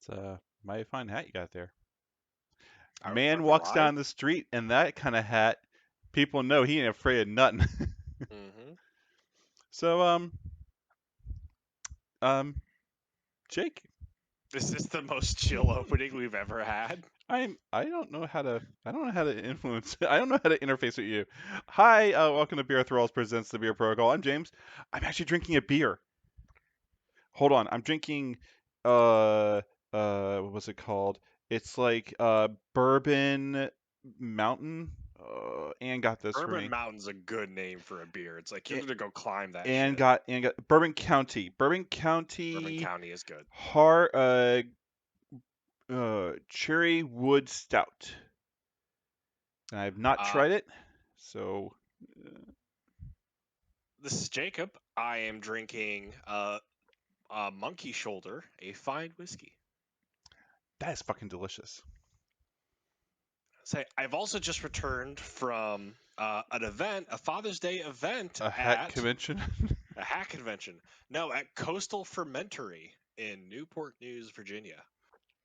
It's a mighty fine hat you got there. I Man wonder walks why. down the street in that kind of hat. People know he ain't afraid of nothing. Hmm. So, um, Jake, Is this the most chill opening we've ever had? I don't know how to influence I don't know how to interface with you. Hi, welcome to BeerThralls presents the Beer Protocol. I'm James. I'm actually drinking a beer. Hold on, I'm drinking uh what was it called? It's like Bourbon Mountain. Anne got this for Bourbon me. Mountain's a good name for a beer. It's like you're gonna go climb that Anne shit. got Bourbon County. Bourbon Bourbon County County is good. Har Cherry Wood Stout. And I have not Uh, tried it, so this is Jacob. I am drinking Monkey Shoulder, a fine whiskey. that is fucking delicious. Say, I've also just returned from an event, a Father's Day event A hat at convention. a hat convention. No, at Coastal Fermentory in Newport News, Virginia.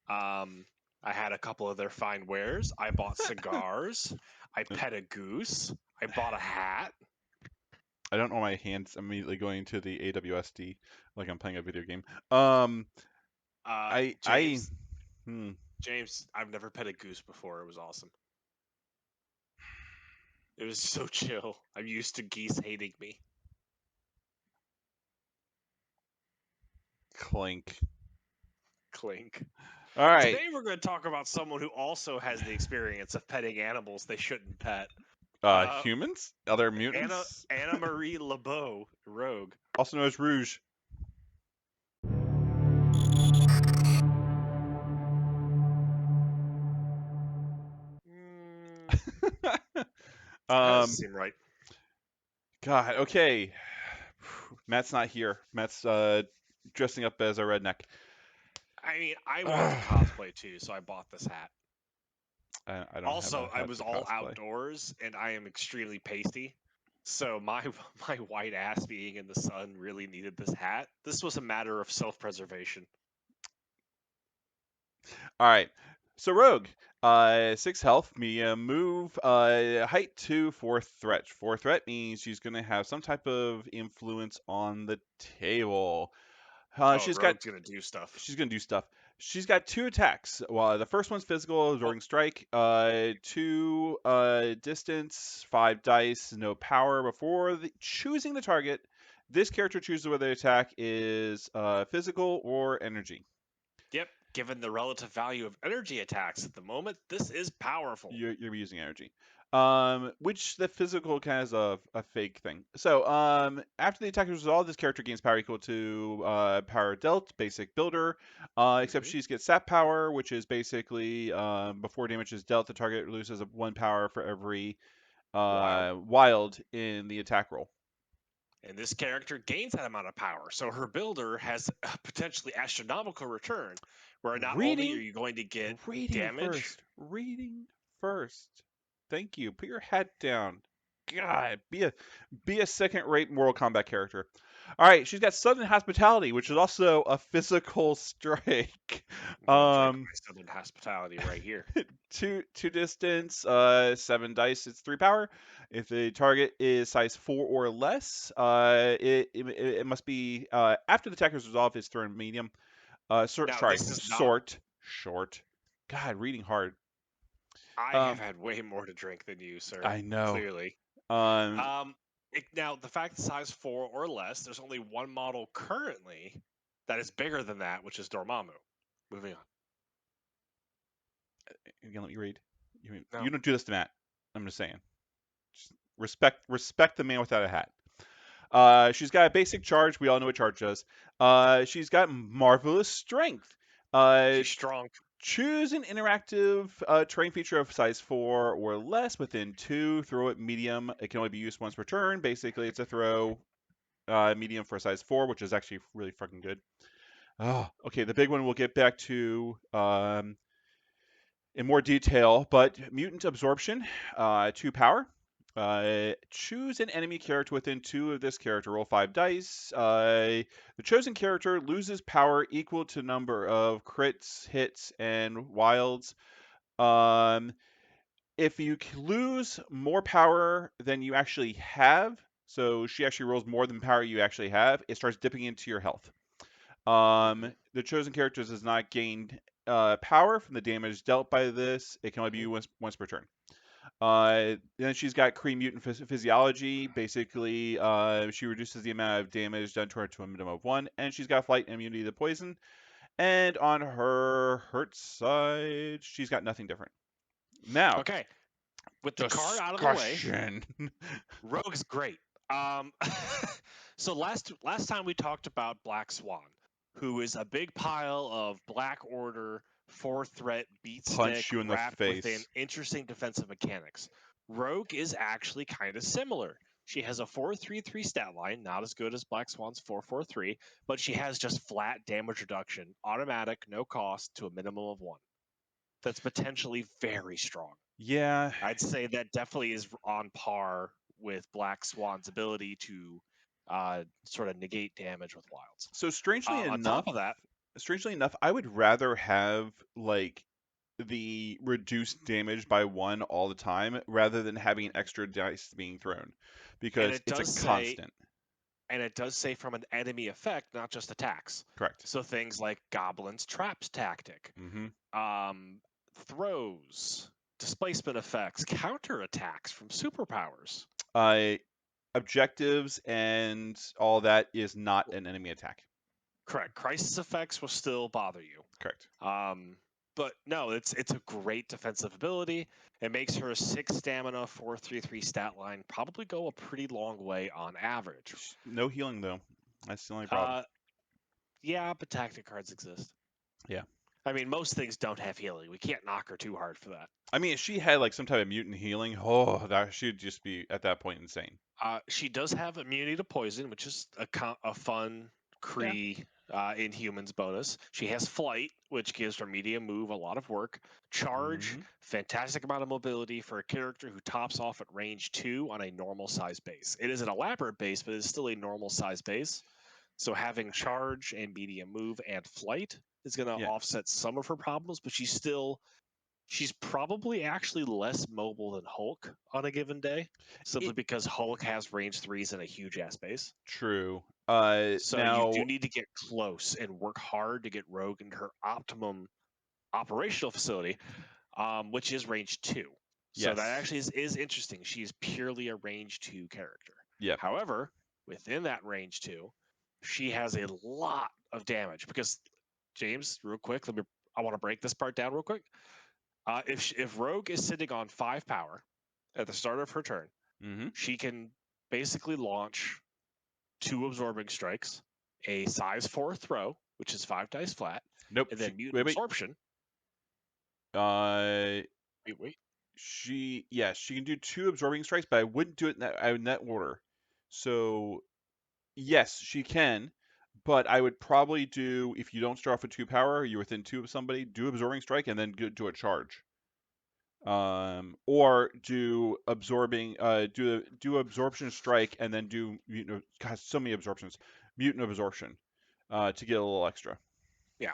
Um, I had a couple of their fine wares. I bought cigars. I pet a goose. I bought a hat. I don't know my hands immediately going to the AWSD like I'm playing a video game. Um, Uh, I James, hmm. James, I've never pet a goose before. It was awesome. It was so chill. I'm used to geese hating me. Clink. Clink. All right. Today we're going to talk about someone who also has the experience of petting animals they shouldn't pet. Uh, Humans? Other Anna mutants? Anna Marie LeBeau, Rogue. Also known as Rouge. Mm, that doesn't um, seem right. God. Okay. Matt's not here. Matt's dressing up as a redneck. I mean, I wanted to I cosplay too, so I bought this hat. don't have a Also, I hat was to all cosplay. outdoors, and I am extremely pasty. So my my white ass being in the sun really needed this hat. This was a matter of self-preservation. All right. So Rogue, 6 health, medium move, height 2, 4 threat. 4 threat means she's gonna have some type of influence on the table. Uh, Oh, she's got Rogue's gonna do stuff. she's gonna do stuff. She's got 2 attacks. Well, the first one's physical, Oh, absorbing strike. 2 distance, 5 dice, no power. Before choosing the target, this character chooses whether the attack is physical or energy. yep. Given the relative value of energy attacks at the moment, this is powerful. You're using energy. Which the physical kind of is a fake thing. So, after the attack is resolved, this character gains power equal to power dealt, basic builder. Except Hmm. she gets sap power, which is basically before damage is dealt, the target loses 1 power for every Wild. wild in the attack roll. And this character gains that amount of power, so her builder has a potentially astronomical return, where not only are Reading, you going to get reading damage. first, reading first. Thank you. Put your head down. God, be a second-rate Mortal Kombat character. All right, she's got Southern Hospitality, which is also a physical strike. I'm gonna drink Um, my southern hospitality right here. two distance, 7 dice. It's 3 power. If the target is size 4 or less, it must be after the attack is resolved. It's thrown medium. Now, Sorry, this is not. short. God, reading hard. I have Um, had way more to drink than you, sir. I know. Clearly. Um, Now, the fact that size 4 or less, there's only one model currently that is bigger than that, which is Dormammu. Moving on. you gonna let me read? You No. don't do this to Matt. I'm just saying. Just respect the man without a hat. She's got a basic charge. We all know what charge does. She's got marvelous strength. Uh, She's strong. choose an interactive terrain feature of size 4 or less within 2. Throw it medium. It can only be used once per turn. Basically, it's a throw medium for size 4, which is actually really fucking good. Oh, okay, the big one we'll get back to in more detail, but mutant absorption, 2 power. Choose an enemy character within 2 of this character. Roll 5 dice. The chosen character loses power equal to number of crits, hits, and wilds. Um, if you lose more power than you actually have, so she actually rolls more than power you actually have, it starts dipping into your health. Hmm. The chosen character does not gain power from the damage dealt by this. It can only be Hmm. used once per turn. Then she's got Kree mutant physiology. Basically, she reduces the amount of damage done to her to a minimum of 1, and she's got flight and immunity to poison. And on her hurt side, she's got nothing different. Now, Okay, with the card out of the way, discussion. Rogue's great. Um, so last time we talked about Black Swan, who is a big pile of Black Order, four threat beat stick Punch you in the wrapped within face. interesting defensive mechanics. Rogue is actually kind of similar. She has a 4-3-3 stat line, not as good as Black Swan's 4-4-3, but she has just flat damage reduction, automatic, no cost to a minimum of 1. That's potentially very strong. Yeah. I'd say that definitely is on par with Black Swan's ability to sort of negate damage with wilds. So On top of that, strangely enough, I would rather have like the reduced damage by 1 all the time rather than having extra dice being thrown and because it it's a does say, constant. from an enemy effect, not just attacks. Correct. So things like Goblin's Traps tactic, Mm-hmm. um, throws, displacement effects, counter attacks from superpowers. Uh, Objectives and all that is not an enemy attack. Correct. Crisis effects will still bother you. Correct. Um, but no, it's a great defensive ability. It makes her a 6 stamina, 4-3-3 stat line probably go a pretty long way on average. No healing though. That's the only problem. Uh, yeah, but tactic cards exist. Yeah. I mean, most things don't have healing. We can't knock her too hard for that. I mean, if she had like some type of mutant healing, oh, that should just be at that point insane. She does have immunity to poison, which is a fun Yeah. Cree Inhumans bonus. She has flight, which gives her medium move a lot of work. Charge, Mm-hmm. fantastic amount of mobility for a character who tops off at range 2 on a normal size base. It is an elaborate base, but it's still a normal size base. So having charge and medium move and flight is going to Yeah. offset some of her problems, but she's probably actually less mobile than Hulk on a given day, simply It, because Hulk has range threes and a huge ass base. true. So you do Now, need to get close and work hard to get Rogue into her optimum operational facility, which is range 2. So that yes. actually is interesting. She is purely a range 2 character. Yep. However, within that range 2, she has a lot of damage because James, real quick, I want to break this part down real quick. If Rogue is sitting on 5 power at the start of her turn, Mm-hmm. she can basically launch 2 absorbing strikes, a size 4 throw, which is 5 dice flat, Nope. and then mutant Wait. absorption. Uh, Wait. yes, she can do 2 absorbing strikes, but I wouldn't do it in that order. So yes, she can, but I would probably do if you don't start off with 2 power, you're within 2 of somebody, do absorbing strike and then do a charge. Or do absorption strike and then do mutant. God, so many absorptions. Mutant absorption, to get a little extra. Yeah.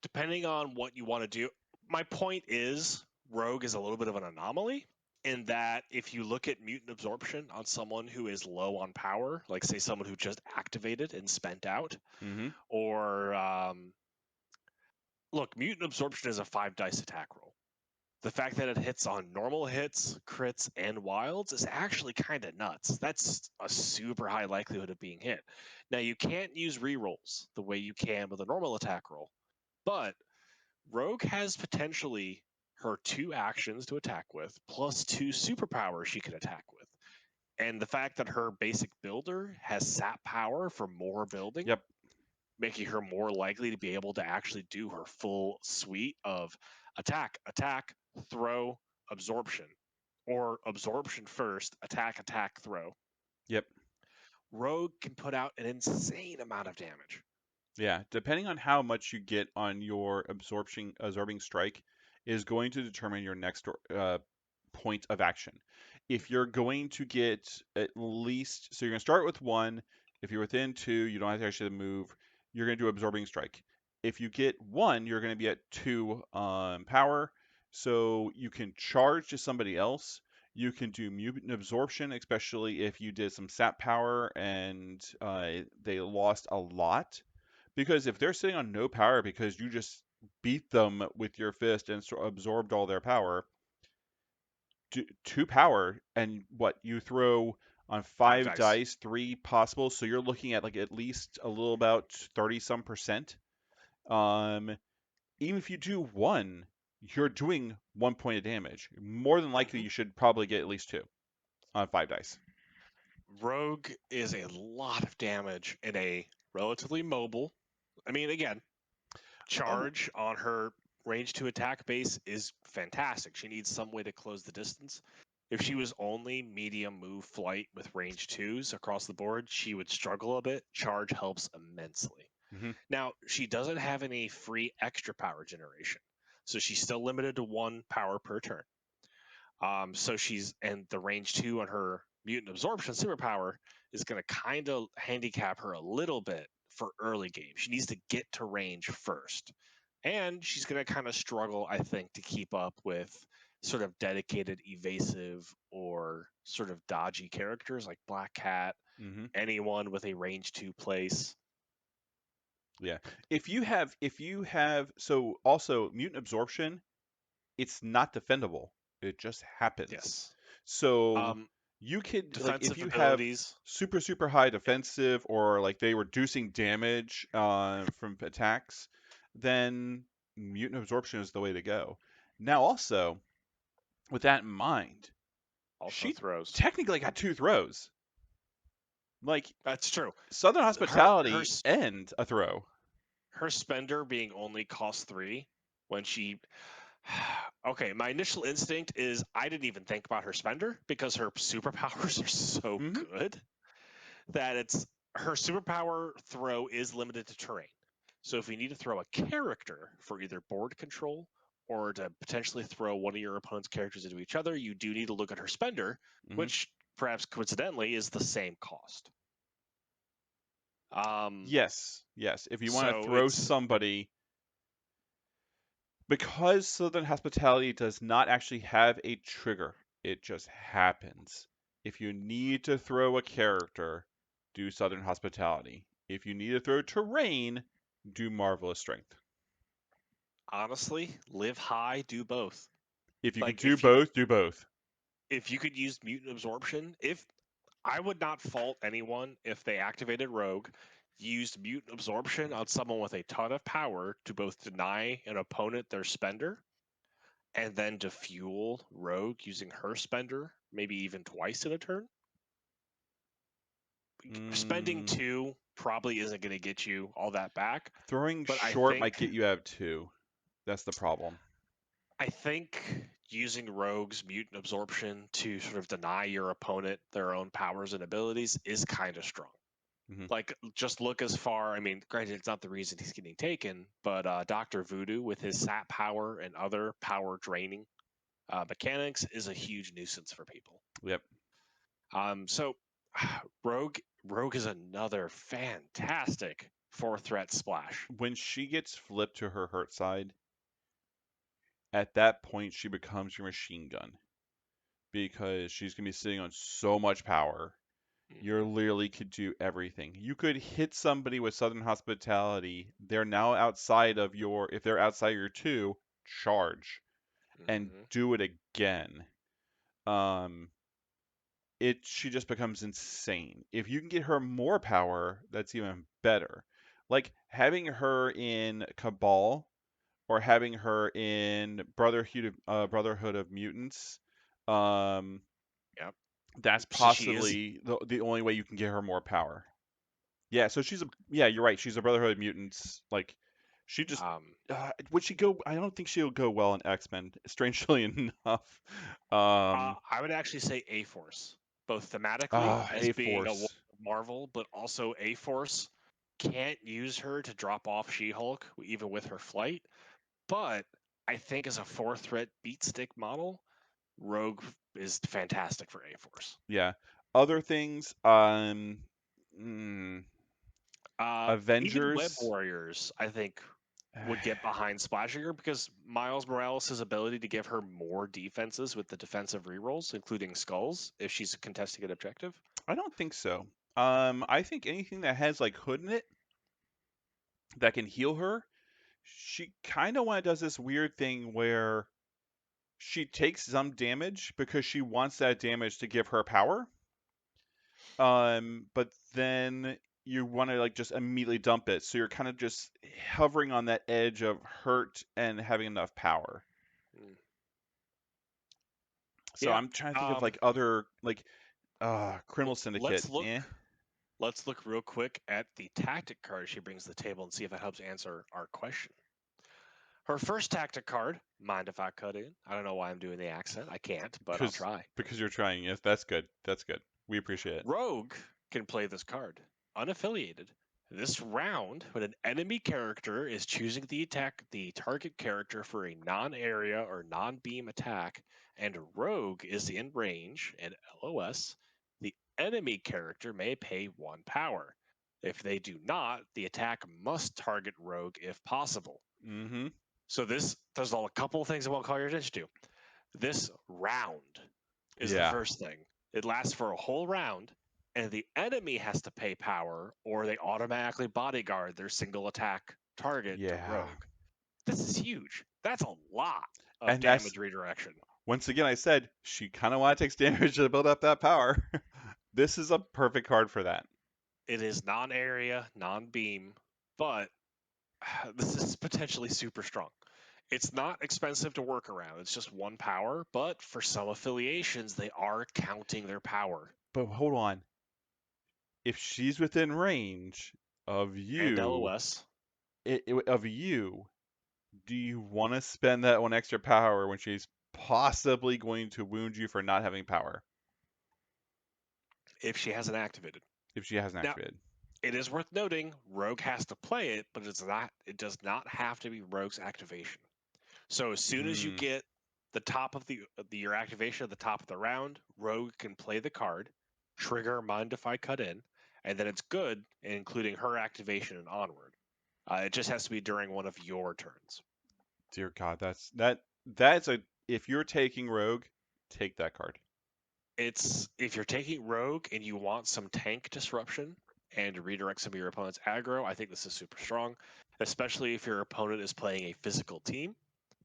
Depending on what you want to do, my point is Rogue is a little bit of an anomaly in that if you look at mutant absorption on someone who is low on power, like say someone who just activated and spent out, Mm-hmm. or look, mutant absorption is a 5 dice attack roll. The fact that it hits on normal hits, crits, and wilds is actually kind of nuts. That's a super high likelihood of being hit. Now, you can't use rerolls the way you can with a normal attack roll, but Rogue has potentially her 2 actions to attack with, plus 2 superpowers she can attack with. And the fact that her basic builder has sap power for more building, Yep. making her more likely to be able to actually do her full suite of attack, throw, absorption, or absorption first, attack, throw. Yep. Rogue can put out an insane amount of damage. Yeah. Depending on how much you get on your absorbing strike, is going to determine your next point of action. If you're going to get at least, so you're going to start with 1. If you're within 2, you don't have to actually move. You're going to do absorbing strike. If you get 1, you're going to be at 2 power, so you can charge to somebody else. You can do mutant absorption, especially if you did some sap power and they lost a lot. Because if they're sitting on no power because you just beat them with your fist and absorbed all their power, 2 power, and what you throw on 5 5 dice. dice, 3 possible, so you're looking at like at least a little about 30 some percent. Um, Even if you do 1, you're doing 1 point of damage. More than likely, Hmm. you should probably get at least 2 on 5 dice. Rogue is a lot of damage in a relatively mobile. I mean, again, Oh, charge on her range to attack base is fantastic. She needs some way to close the distance. If she was only medium move flight with range 2s across the board, she would struggle a bit. Charge helps immensely. hmm Now, she doesn't have any free extra power generation, so she's still limited to 1 power per turn. So she's, and the range 2 on her mutant absorption superpower is going to kind of handicap her a little bit for early game. She needs to get to range first. And she's going to kind of struggle, I think, to keep up with sort of dedicated, evasive, or sort of dodgy characters like Black Cat, hmm anyone with a range 2 place. Yeah. If you have, so also mutant absorption, it's not defendable. It just happens. Yes. So Um, you could, like, if Defensive you have abilities. super super high Yeah, defensive, or like they reducing damage from attacks, then mutant absorption is the way to go. Now also, with that in mind, also she throws. technically got 2 throws. Like, That's true. Southern Her Hospitality and a throw. her spender being only cost 3 when she okay, my initial instinct is I didn't even think about her spender because her superpowers are so hmm good that it's her superpower throw is limited to terrain. So if we need to throw a character for either board control or to potentially throw one of your opponent's characters into each other, you do need to look at her spender, hmm which perhaps coincidentally is the same cost. Um, Yes, yes. If you want to so throw it's somebody, because Southern Hospitality does not actually have a trigger, it just happens. If you need to throw a character, do Southern Hospitality. If you need to throw terrain, do Marvelous Strength. honestly live high, do both. If you can Like do both, do both. if you could use mutant absorption, if I would not fault anyone if they activated rogue, used mutant absorption on someone with a ton of power to both deny an opponent their spender and then to fuel rogue using her spender maybe even twice in a turn. Spending Mm, 2 probably isn't going to get you all that back, Throwing but short might get you out of 2. That's the problem. I think using rogue's mutant absorption to sort of deny your opponent their own powers and abilities is kind of strong. hmm Like, just look as far. I mean, granted, it's not the reason he's getting taken, but Doctor Voodoo with his sap power and other power draining mechanics is a huge nuisance for people. Yep. So Rogue is another fantastic 4 threat splash. When she gets flipped to her hurt side, at that point she becomes your machine gun, because she's going to be sitting on so much power. You Hmm. literally could do everything. You could hit somebody with Southern Hospitality. They're now outside of your, if they're outside your 2, charge and Hmm. do it again. Um, she just becomes insane. If you can get her more power, that's even better. Like having her in Cabal or having her in Brotherhood of Mutants. Um, Yep. that's She is. possibly the only way you can get her more power. Yeah, so yeah, you're right. She's a Brotherhood of Mutants. Like, she just Um, would she go? I don't think she'll go well in X-Men. Strangely enough. Um, I would actually say A Force, both thematically as A being a Force. Marvel, but also A Force can't use her to drop off She Hulk even with her flight. But I think as a 4 threat beat stick model, Rogue is fantastic for A-Force. Yeah. Other things, mm, Even Web Avengers. Warriors, I think, would get behind splashing her because Miles Morales' ability to give her more defenses with the defensive rerolls, including skulls, if she's contesting an objective. I don't think so. I think anything that has like hood in it that can heal her, she kind of does this weird thing where she takes some damage because she wants that damage to give her power. But then you want to like just immediately dump it, so you're kind of just hovering on that edge of hurt and having enough power. Mm. So Yeah. I'm trying to think of Um, like other like Criminal Syndicate. let's look. Eh. Let's look real quick at the tactic card she brings to the table and see if that helps answer our question. Her first tactic card, mind if I cut in? I don't know why I'm doing the accent. I can't, but I'll Because try. you're trying. Yes, that's good. That's good. We appreciate it. Rogue can play this card, unaffiliated. This round, when an enemy character is choosing the target character for a non-area or non-beam attack, and Rogue is in range and LOS, the enemy character may pay 1 power. If they do not, the attack must target Rogue if possible. Mm-hmm. So there's a couple of things I want to call your attention to. This round is the Yeah. first thing. It lasts for a whole round, and the enemy has to pay power, or they automatically bodyguard their single attack target to Yeah. Rogue. This is huge. That's a lot of And that's damage redirection. once again I said she kind of takes damage to build up that power. This is a perfect card for that. It is non-area, non-beam, but this is potentially super strong. It's not expensive to work around. It's just 1 power, but for some affiliations, they are counting their power. But hold on. If she's within range of And you, LOS, of you, do you want to spend that one extra power when she's possibly going to wound you for not having power if she hasn't activated. if she hasn't Now, activated? it is worth noting Rogue has to play it, but it does not have to be Rogue's activation. So as soon as you Hmm. get the top of your activation at the top of the round, Rogue can play the card, trigger Mind if I cut in, and then it's good, including her activation and onward. It just has to be during one of your turns. Dear God, that's a if you're taking Rogue, take that card. It's if you're taking Rogue and you want some tank disruption and to redirect some of your opponent's aggro, I think this is super strong, especially if your opponent is playing a physical team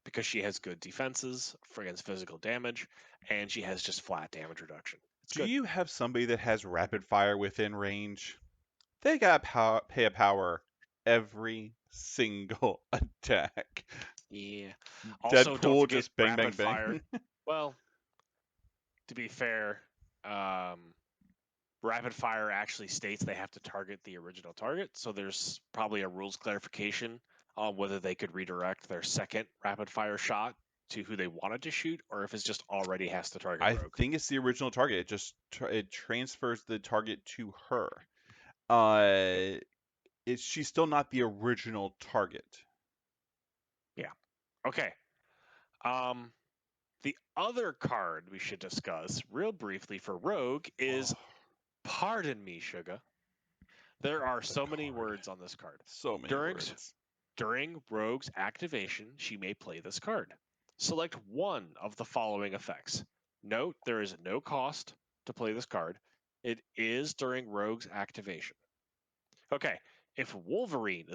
because she has good defenses against physical damage and she has just flat damage reduction. It's Do good. you have somebody that has rapid fire within range? They got pay a power every single attack. Yeah. Also, don't Deadpool forget just bang bang rapid bang. fire. Well, to be fair, um, rapid fire actually states they have to target the original target, so there's probably a rules clarification on whether they could redirect their second rapid fire shot to who they wanted to shoot, or if it just already has to target I Rogue. think it's the original target. It just it transfers the target to her. Uh, she's still not the original target. Yeah. Okay. Um, the other card we should discuss real briefly for Rogue is Oh, Pardon Me, Sugar. There are the so many card. words on this card. So many During words. During Rogue's activation, she may play this card. Select one of the following effects. Note there is no cost to play this card. It is during Rogue's activation. Okay, if Wolverine,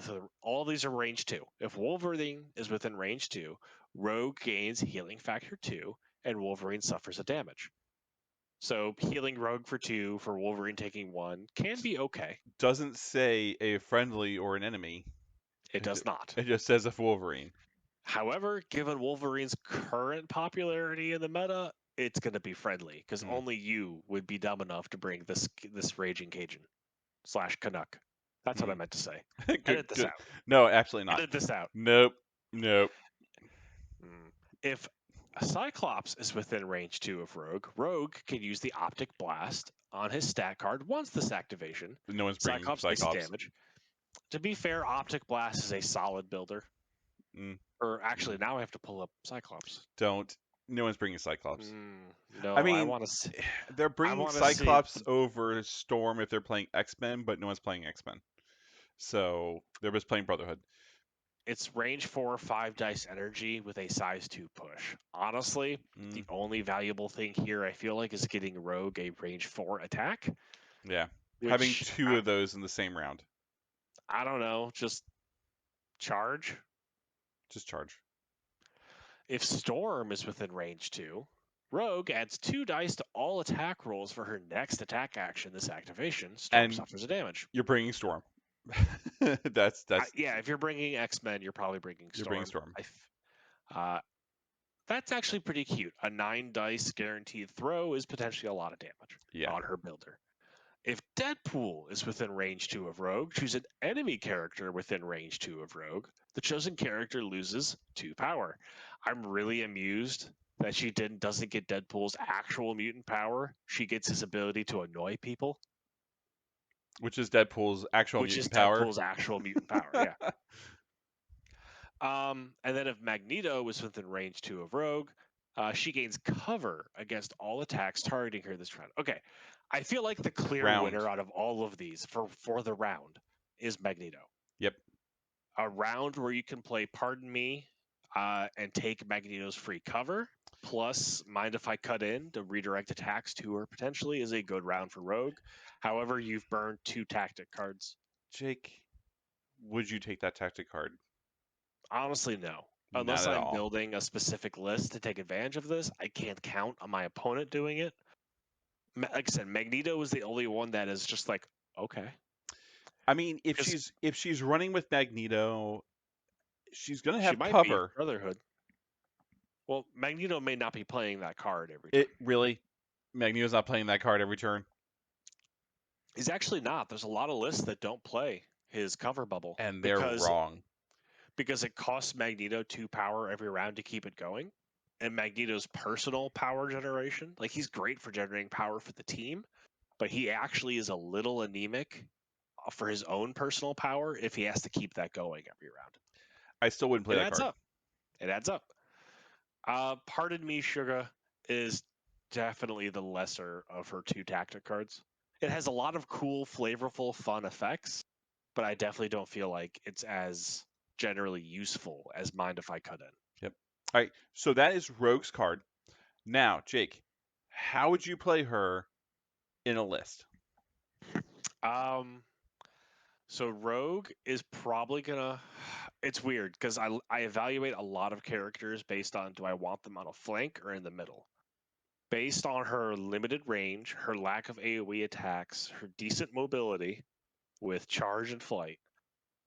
all these are range 2. If Wolverine is within range 2, Rogue gains healing factor 2, and Wolverine suffers a damage. So healing Rogue for 2 for Wolverine taking 1 can be okay. Doesn't say a friendly or an enemy. It does not. It just says a Wolverine. However, given Wolverine's current popularity in the meta, it's going to be friendly because Hmm. only you would be dumb enough to bring this raging Cajun slash Canuck. That's what I Hmm. meant to say. Good. Edit this Good. out. No, absolutely not. Edit this out. Nope. Nope. Mm. If a Cyclops is within range 2 of Rogue, Rogue can use the Optic Blast on his stat card once this activation. No one's bringing Cyclops takes Cyclops. damage. To be fair, Optic Blast is a solid builder. Mm, Or actually, mm. now I have to pull up Cyclops. Don't. No one's bringing Cyclops. I No, I mean, want to see. they're I bringing want to see. Cyclops over Storm if they're playing X-Men, but no one's playing X-Men. So they're just playing Brotherhood. It's range 4 or 5 dice energy with a size 2 push. Honestly, Mm, the only valuable thing here I feel like is getting Rogue a range 4 attack, yeah. Having which two of those in the same round. I don't know, just charge. Just charge. If Storm is within range 2, Rogue adds 2 dice to all attack rolls for her next attack action. This activation, Storm And suffers a damage. you're bringing Storm. that's Yeah, if you're bringing X-Men, you're probably bringing you're bringing Storm. Storm. Uh, that's actually pretty cute. A 9 dice guaranteed throw is potentially a lot of damage Yeah. on her builder. If Deadpool is within range 2 of Rogue, choose an enemy character within range 2 of Rogue. The chosen character loses 2 power. I'm really amused that she doesn't get Deadpool's actual mutant power. She gets his ability to annoy people, Which is Deadpool's actual which is mutant power. Deadpool's actual mutant power. Yeah. And then if Magneto was within range 2 of Rogue, she gains cover against all attacks targeting her this round. Okay, I feel like the clear Round. winner out of all of these for the round is Magneto. Yep. A round where you can play Pardon Me and take Magneto's free cover, plus Mind If I Cut In to redirect attacks to her potentially is a good round for Rogue. However, you've burned 2 tactic cards. Jake, would you take that tactic card? Honestly, no. Not Unless at I'm all. building a specific list to take advantage of this, I can't count on my opponent doing it. Like I said, Magneto is the only one that is just like, okay. I mean, if Because she's running with Magneto, she's gonna she have might be cover. Brotherhood. Well, Magneto may not be playing that card every It turn. really, Magneto's not playing that card every turn, He's actually not. There's a lot of lists that don't play his cover bubble and they're because wrong. it costs Magneto 2 power every round to keep it going. And Magneto's personal power generation, like he's great for generating power for the team, but he actually is a little anemic for his own personal power if he has to keep that going every round. I still wouldn't play It that adds card. up. It adds up. Pardon Me, Sugar is definitely the lesser of her 2 tactic cards. It has a lot of cool, flavorful, fun effects, but I definitely don't feel like it's as generally useful as Mind If I Cut In. Yep. All right. So that is Rogue's card. Now, Jake, how would you play her in a list? Um, so Rogue is probably gonna. It's weird because I evaluate a lot of characters based on do I want them on a flank or in the middle. Based on her limited range, her lack of AoE attacks, her decent mobility with charge and flight,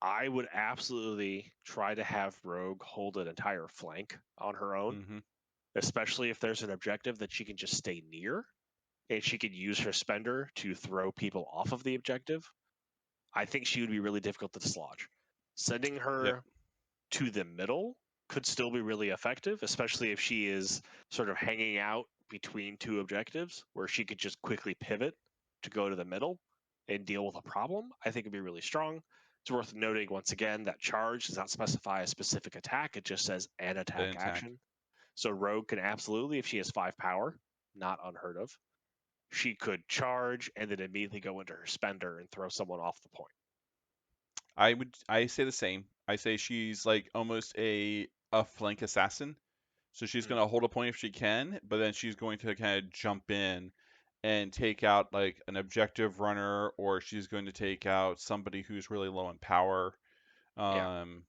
I would absolutely try to have Rogue hold an entire flank on her own, Mm-hmm. especially if there's an objective that she can just stay near and she could use her spender to throw people off of the objective. I think she would be really difficult to dislodge. Sending Yep. her to the middle could still be really effective, especially if she is sort of hanging out between 2 objectives where she could just quickly pivot to go to the middle and deal with a problem. I think it'd be really strong. It's worth noting once again that charge does not specify a specific attack, it just says an An attack attack. action. So Rogue can absolutely, if she has 5 power, not unheard of, she could charge and then immediately go into her spender and throw someone off the point. I say the same. I say she's like almost a flank assassin. So she's Mm, gonna hold a point if she can, but then she's going to kind of jump in and take out like an objective runner, or she's going to take out somebody who's really low in power. yeah. Um,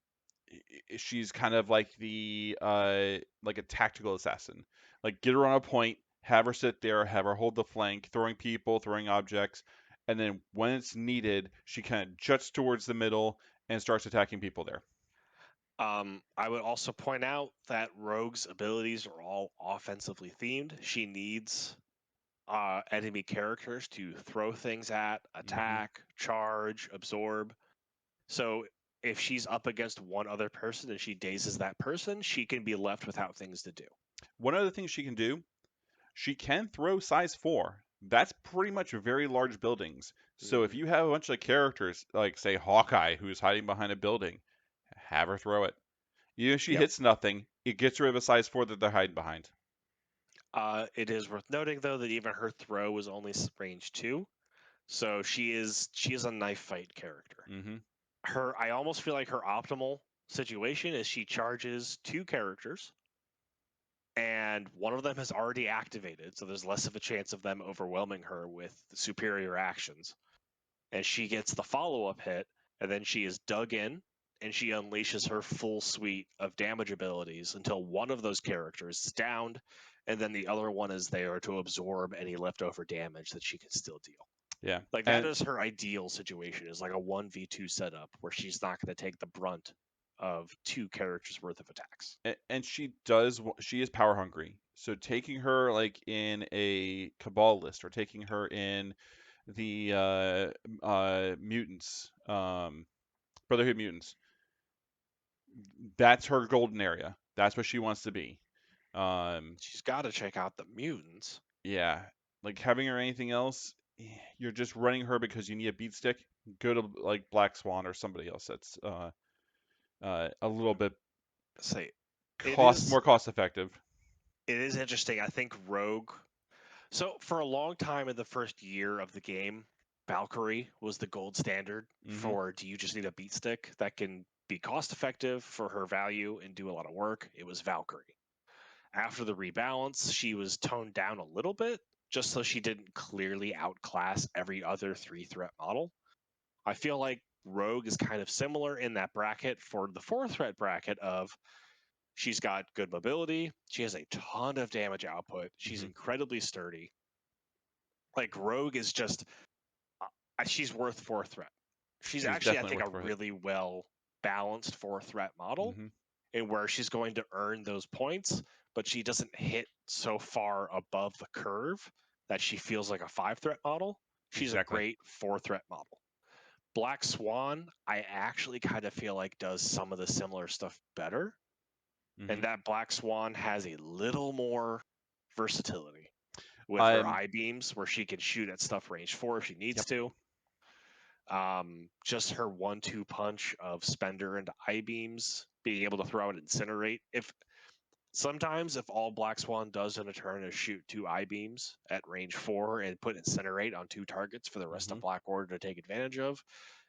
she's kind of like a tactical assassin. Like get her on a point, have her sit there, have her hold the flank, throwing people, throwing objects, and then when it's needed, she kind of juts towards the middle and starts attacking people there. I would also point out that Rogue's abilities are all offensively themed. She needs enemy characters to throw things at, Hmm. attack, charge, absorb. So if she's up against one other person and she dazes that person, she can be left without things to do. One other thing she can do, she can throw size 4. That's pretty much very large buildings. So if Mm, you have a bunch of characters, like say Hawkeye, who's hiding behind a building, have her throw it. Even if she yep. hits nothing, it gets rid of a size 4 that they're hiding behind. It is worth noting though that even her throw is only range 2, so she is a knife fight character. Mm-hmm. I almost feel like her optimal situation is she charges 2 characters, and one of them has already activated, so there's less of a chance of them overwhelming her with superior actions. And she gets the follow-up hit, and then she is dug in, and she unleashes her full suite of damage abilities until one of those characters is downed, and then the other one is there to absorb any leftover damage that she can still deal. Yeah. Like that And is her ideal situation, is like a 1v2 setup where she's not going to take the brunt of 2 characters worth of attacks. and she is power hungry. So taking her like in a cabal list or taking her in the mutants, Brotherhood mutants, that's her golden area. That's what she wants to be. Um, She's got to check out the mutants. yeah, like having her anything else, you're just running her because you need a beat stick. Go to like Black Swan or somebody else that's a little bit Say it is more cost effective. it is interesting. I think Rogue. So for a long time in the first year of the game, Valkyrie was the gold standard Hmm. for do you just need a beat stick that can be cost effective for her value and do a lot of work? It was Valkyrie. After the rebalance, she was toned down a little bit just so she didn't clearly outclass every other 3-threat model. I feel like Rogue is kind of similar in that bracket for the 4-threat bracket of she's got good mobility, she has a ton of damage output, she's Hmm. incredibly sturdy. Like Rogue is just she's worth 4-threat. She's She's actually, I definitely think, a worth it. really well balanced 4-threat model, Hmm. and where she's going to earn those points, but she doesn't hit so far above the curve that she feels like a 5-threat model. She's a Exactly. great 4-threat model. Black Swan, I actually kind of feel like does some of the similar stuff better, Hmm. and that Black Swan has a little more versatility with her Um. eye beams, where she can shoot at stuff range 4 if she needs Yep. to. Just her 1-2 punch of Spender and eye beams, being able to throw out Incinerate. If all Black Swan does in a turn is shoot 2 eye beams at range 4 and put Incinerate on 2 targets for the rest of Hmm. Black Order to take advantage of,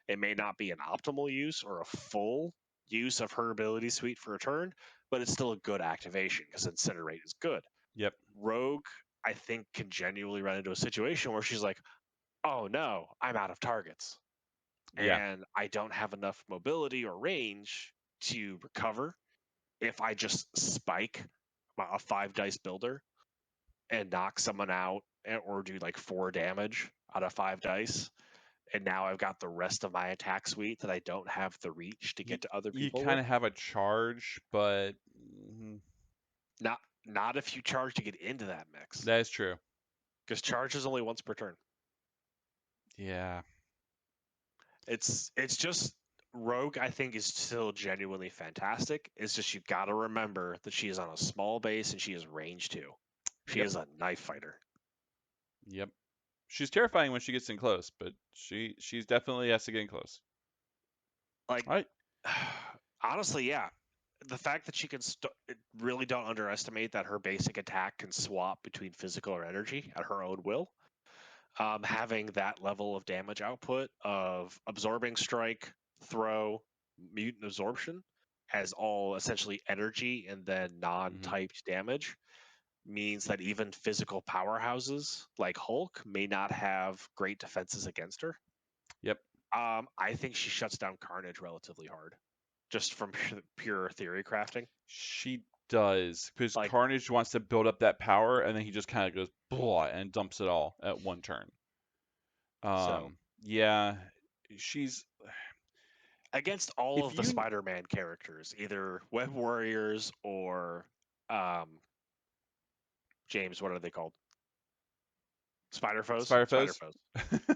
it may not be an optimal use or a full use of her ability suite for a turn, but it's still a good activation because Incinerate is good. Yep. Rogue, I think, can genuinely run into a situation where she's like, oh no, I'm out of targets Yeah. and I don't have enough mobility or range to recover. If I just spike a 5 dice builder and knock someone out or do like 4 damage out of 5 dice, and now I've got the rest of my attack suite that I don't have the reach to You get to other you people kind with. of have a charge, but Not if you charge to get into that mix, that is true. because charge is only once per turn. Yeah. It's just Rogue, I think, is still genuinely fantastic. It's just you got to remember that she is on a small base and she is range 2. She Yep. is a knife fighter. Yep. She's terrifying when she gets in close, but she's definitely has to get in close. Like, All right. honestly, yeah. The fact that she can really don't underestimate that her basic attack can swap between physical or energy at her own will. Having that level of damage output of absorbing strike, throw, mutant absorption as all essentially energy and then Hmm. non-typed damage means that even physical powerhouses like Hulk may not have great defenses against her. Yep. I think she shuts down Carnage relatively hard, just from pure theory crafting. She does because Like, Carnage wants to build up that power, and then he just kind of goes blah and dumps it all at one turn. so Yeah, she's against all if of the you Spider-Man characters, either Web Warriors or um, James, what are they called? Spider foes. Spider Spider Foes.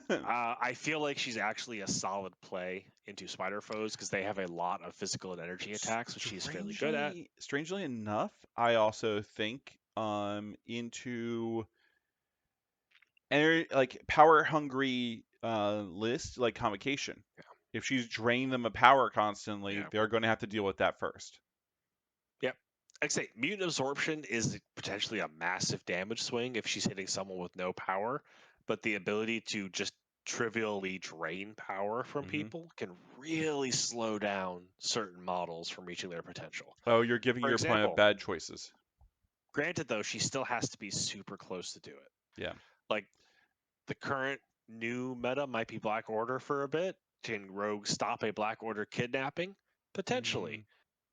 foes. I feel like she's actually a solid play into Spider foes because they have a lot of physical and energy attacks, which she's fairly good at. Strangely enough, I also think into like power hungry list like convocation. If she's draining them of power constantly, Yeah. they're going to have to deal with that first. Yep. Like I say, mutant absorption is potentially a massive damage swing if she's hitting someone with no power, but the ability to just trivially drain power from Hmm. people can really slow down certain models from reaching their potential. Oh, you're giving For your opponent example, bad choices. granted though, she still has to be super close to do it. Yeah. Like the current new meta might be Black Order for a bit. Can Rogue stop a Black Order kidnapping? Mm, Potentially.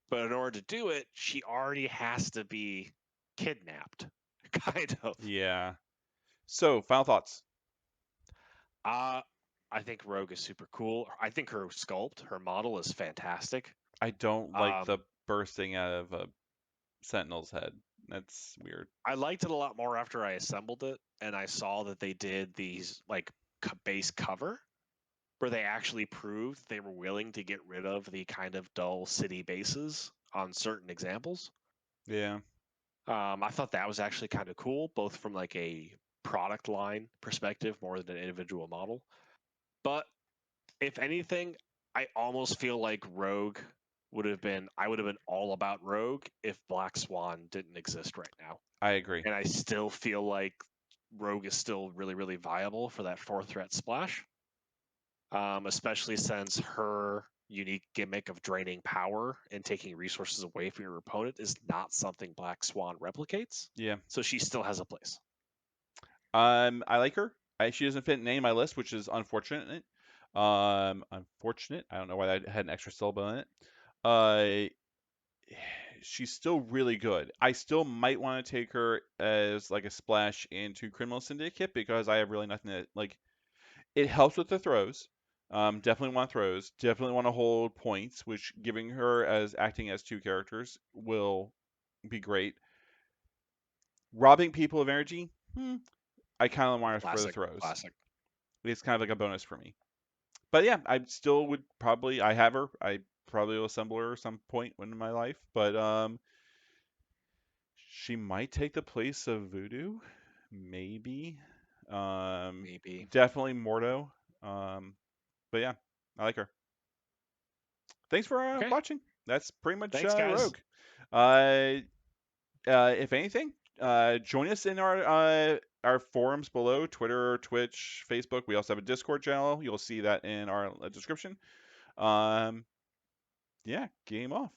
But in order to do it, she already has to be kidnapped, kind of. yeah. So, final thoughts. Uh, I think Rogue is super cool. I think her sculpt, her model is fantastic. I don't like Um, the bursting out of a Sentinel's head. That's weird. I liked it a lot more after I assembled it and I saw that they did these like base cover where they actually proved they were willing to get rid of the kind of dull city bases on certain examples. Yeah. I thought that was actually kind of cool, both from like a product line perspective more than an individual model. But if anything, I almost feel like Rogue I would have been all about Rogue if Black Swan didn't exist right now. I agree. And I still feel like Rogue is still really, really viable for that 4 threat splash, especially since her unique gimmick of draining power and taking resources away from your opponent is not something Black Swan replicates. Yeah. So she still has a place. I like her. She doesn't fit in any of my list, which is unfortunate. Unfortunate. I don't know why I had an extra syllable in it. Uh, she's still really good. I still might want to take her as like a splash into Criminal Syndicate because I have really nothing that like. It helps with the throws. Definitely want throws. Definitely want to hold points, which giving her as acting as two characters will be great. Robbing people of energy, I kind of want her for the Classic, throws. classic. It's kind of like a bonus for me. But yeah, I still would probably. I have her. I probably will assemble her at some point in my life. But she might take the place of Voodoo, maybe. Um, Maybe. Definitely Mordo. But yeah, I like her. Thanks for Okay. watching. That's pretty much Thanks, guys. Rogue. If anything, join us in our forums below: Twitter, Twitch, Facebook. We also have a Discord channel. You'll see that in our description. Um, yeah, game off.